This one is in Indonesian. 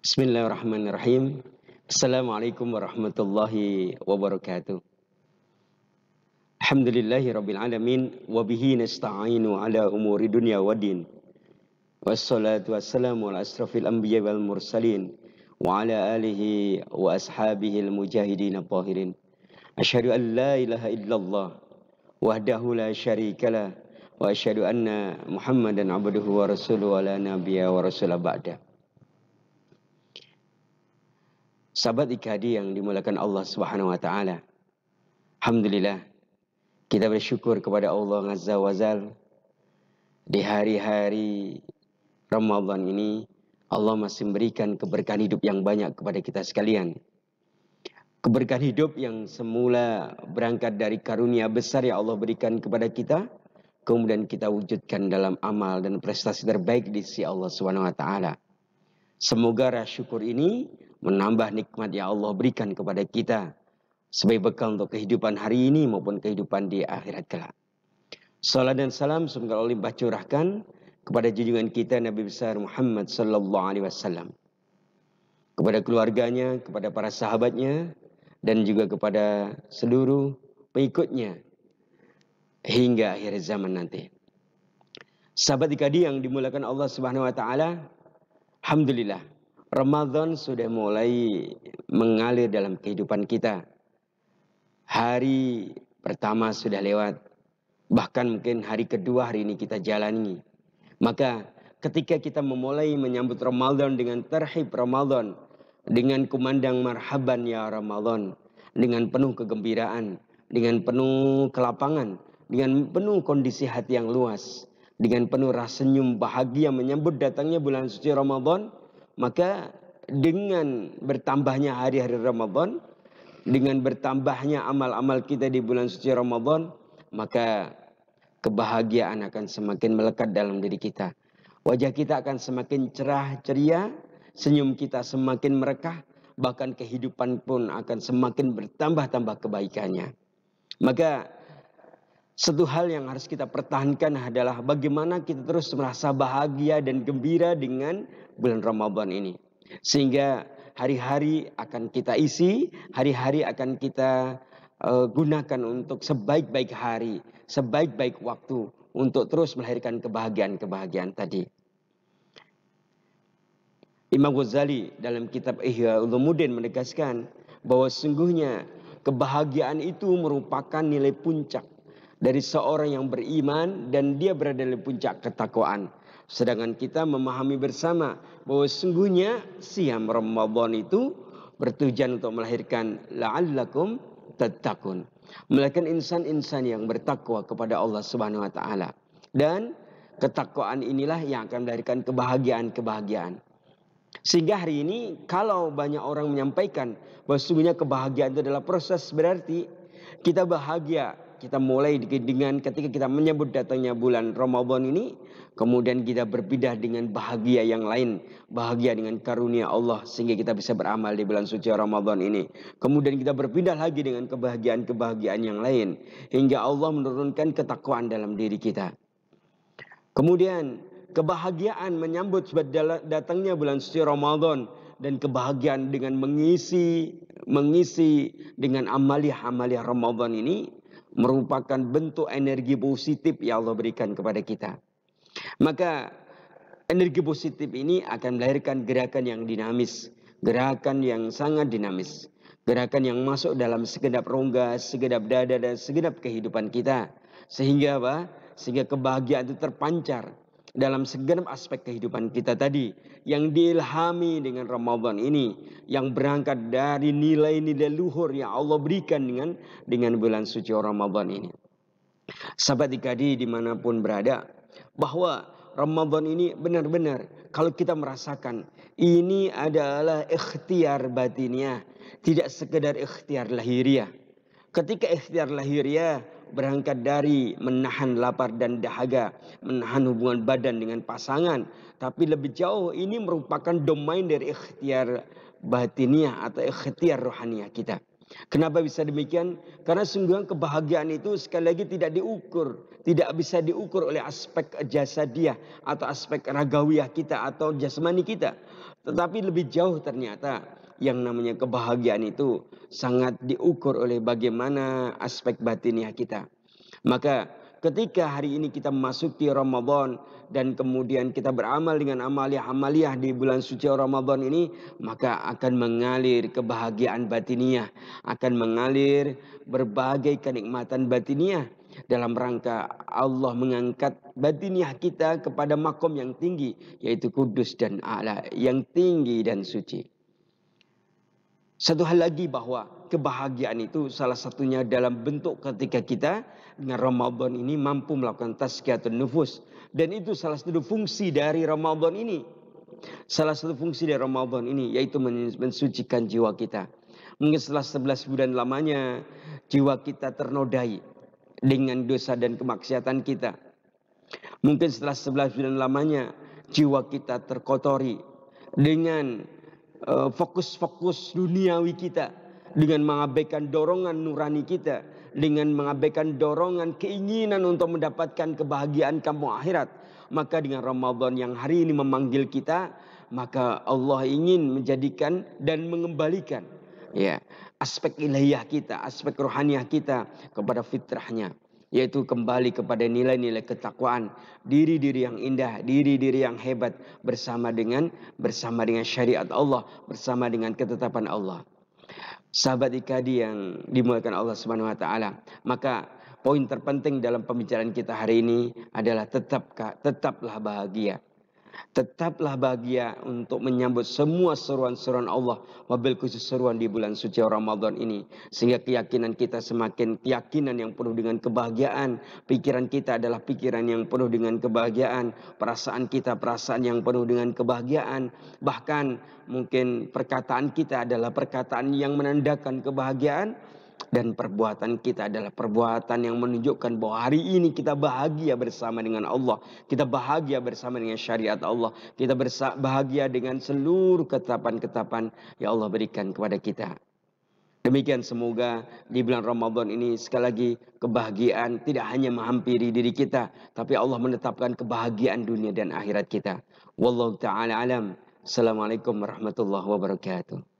Bismillahirrahmanirrahim. Assalamualaikum warahmatullahi wabarakatuh. Alhamdulillahi rabbil alamin wa bihi nasta'inu ala umuri dunya waddin. Wassalatu wassalamu ala asrafil anbiya wal mursalin wa ala alihi wa ashabihi al mujahidin at-tahirin. Asyhadu an la ilaha illallah wahdahu la syarikalah wa asyhadu anna Muhammadan abduhu wa rasuluhu wa la nabiyya wa rasulah ba'da. Sahabat IKHD yang dimuliakan Allah Subhanahu wa taala. Alhamdulillah kita bersyukur kepada Allah Azza wa Jalla di hari-hari Ramadan ini Allah masih memberikan keberkahan hidup yang banyak kepada kita sekalian. Keberkahan hidup yang semula berangkat dari karunia besar yang Allah berikan kepada kita, kemudian kita wujudkan dalam amal dan prestasi terbaik di sisi Allah Subhanahu wa taala. Semoga rasa syukur ini menambah nikmat yang Allah berikan kepada kita sebagai bekal untuk kehidupan hari ini maupun kehidupan di akhirat kelak. Salam dan salam semoga Allah limpah curahkan kepada junjungan kita Nabi besar Muhammad sallallahu alaihi wasallam, kepada keluarganya, kepada para sahabatnya, dan juga kepada seluruh pengikutnya hingga akhir zaman nanti. Sahabat IKHD yang dimuliakan Allah Subhanahu wa taala, alhamdulillah Ramadan sudah mulai mengalir dalam kehidupan kita. Hari pertama sudah lewat, bahkan mungkin hari kedua hari ini kita jalani. Maka ketika kita memulai menyambut Ramadan dengan terhib Ramadan, dengan kumandang marhaban ya Ramadan, dengan penuh kegembiraan, dengan penuh kelapangan, dengan penuh kondisi hati yang luas, dengan penuh rasa senyum bahagia menyambut datangnya bulan suci Ramadan, maka dengan bertambahnya hari-hari Ramadan, dengan bertambahnya amal-amal kita di bulan suci Ramadan, maka kebahagiaan akan semakin melekat dalam diri kita. Wajah kita akan semakin cerah ceria, senyum kita semakin merekah, bahkan kehidupan pun akan semakin bertambah-tambah kebaikannya. Maka satu hal yang harus kita pertahankan adalah bagaimana kita terus merasa bahagia dan gembira dengan bulan Ramadan ini. Sehingga hari-hari akan kita isi, hari-hari akan kita gunakan untuk sebaik-baik hari, sebaik-baik waktu untuk terus melahirkan kebahagiaan-kebahagiaan tadi. Imam Ghazali dalam kitab Ihya Ulumuddin menegaskan bahwa sungguhnya kebahagiaan itu merupakan nilai puncak dari seorang yang beriman dan dia berada di puncak ketakwaan. Sedangkan kita memahami bersama bahwa sungguhnya siam Ramadan itu bertujuan untuk melahirkan la'allakum tattaqun, melahirkan insan-insan yang bertakwa kepada Allah Subhanahu wa taala. Dan ketakwaan inilah yang akan melahirkan kebahagiaan-kebahagiaan. Sehingga hari ini kalau banyak orang menyampaikan bahwa sungguhnya kebahagiaan itu adalah proses, berarti kita bahagia. Kita mulai dengan ketika kita menyambut datangnya bulan Ramadan ini, kemudian kita berpindah dengan bahagia yang lain, bahagia dengan karunia Allah sehingga kita bisa beramal di bulan suci Ramadan ini. Kemudian kita berpindah lagi dengan kebahagiaan-kebahagiaan yang lain hingga Allah menurunkan ketakwaan dalam diri kita. Kemudian kebahagiaan menyambut datangnya bulan suci Ramadan dan kebahagiaan dengan mengisi dengan amaliah-amaliah Ramadan ini merupakan bentuk energi positif yang Allah berikan kepada kita. Maka energi positif ini akan melahirkan gerakan yang dinamis, gerakan yang sangat dinamis, gerakan yang masuk dalam segenap rongga, segenap dada dan segenap kehidupan kita. Sehingga apa? Sehingga kebahagiaan itu terpancar dalam segenap aspek kehidupan kita tadi yang diilhami dengan Ramadan ini, yang berangkat dari nilai-nilai luhur yang Allah berikan dengan bulan suci Ramadan ini. Sahabat IKHD dimanapun berada, bahwa Ramadan ini benar-benar kalau kita merasakan ini adalah ikhtiar batiniah, tidak sekedar ikhtiar lahiriah. Ketika ikhtiar lahiriah berangkat dari menahan lapar dan dahaga, menahan hubungan badan dengan pasangan, tapi lebih jauh ini merupakan domain dari ikhtiar batiniah atau ikhtiar rohaniah kita. Kenapa bisa demikian? Karena sungguh kebahagiaan itu sekali lagi tidak bisa diukur oleh aspek jasadiah atau aspek ragawiah kita atau jasmani kita. Tetapi lebih jauh ternyata yang namanya kebahagiaan itu sangat diukur oleh bagaimana aspek batiniah kita. Maka ketika hari ini kita memasuki Ramadan dan kemudian kita beramal dengan amaliah-amaliah di bulan suci Ramadan ini, maka akan mengalir kebahagiaan batiniah, akan mengalir berbagai kenikmatan batiniah dalam rangka Allah mengangkat batiniah kita kepada makom yang tinggi, yaitu kudus dan a'la, yang tinggi dan suci. Satu hal lagi bahwa kebahagiaan itu salah satunya dalam bentuk ketika kita dengan Ramadan ini mampu melakukan tazkiyatun nufus. Dan itu salah satu fungsi dari Ramadan ini. Salah satu fungsi dari Ramadan ini yaitu mensucikan jiwa kita. Mungkin setelah 11 bulan lamanya jiwa kita ternodai dengan dosa dan kemaksiatan kita. Mungkin setelah 11 bulan lamanya jiwa kita terkotori dengan fokus-fokus duniawi kita, dengan mengabaikan dorongan nurani kita, dengan mengabaikan dorongan keinginan untuk mendapatkan kebahagiaan kampung akhirat. Maka dengan Ramadan yang hari ini memanggil kita, maka Allah ingin menjadikan dan mengembalikan ya aspek ilahiyah kita, aspek rohaniah kita kepada fitrahnya, yaitu kembali kepada nilai-nilai ketakwaan, diri-diri yang indah, diri-diri yang hebat bersama dengan syariat Allah, bersama dengan ketetapan Allah. Sahabat IKADI yang dimuliakan Allah Subhanahu wa taala, maka poin terpenting dalam pembicaraan kita hari ini adalah tetaplah bahagia. Tetaplah bahagia untuk menyambut semua seruan-seruan Allah, wabil khusus seruan di bulan suci Ramadan ini. Sehingga keyakinan kita semakin keyakinan yang penuh dengan kebahagiaan. Pikiran kita adalah pikiran yang penuh dengan kebahagiaan. Perasaan kita perasaan yang penuh dengan kebahagiaan. Bahkan mungkin perkataan kita adalah perkataan yang menandakan kebahagiaan. Dan perbuatan kita adalah perbuatan yang menunjukkan bahwa hari ini kita bahagia bersama dengan Allah. Kita bahagia bersama dengan syariat Allah. Kita bahagia dengan seluruh ketetapan-ketetapan yang Allah berikan kepada kita. Demikian semoga di bulan Ramadan ini sekali lagi kebahagiaan tidak hanya menghampiri diri kita, tapi Allah menetapkan kebahagiaan dunia dan akhirat kita. Wallahu ta'ala alam. Assalamualaikum warahmatullahi wabarakatuh.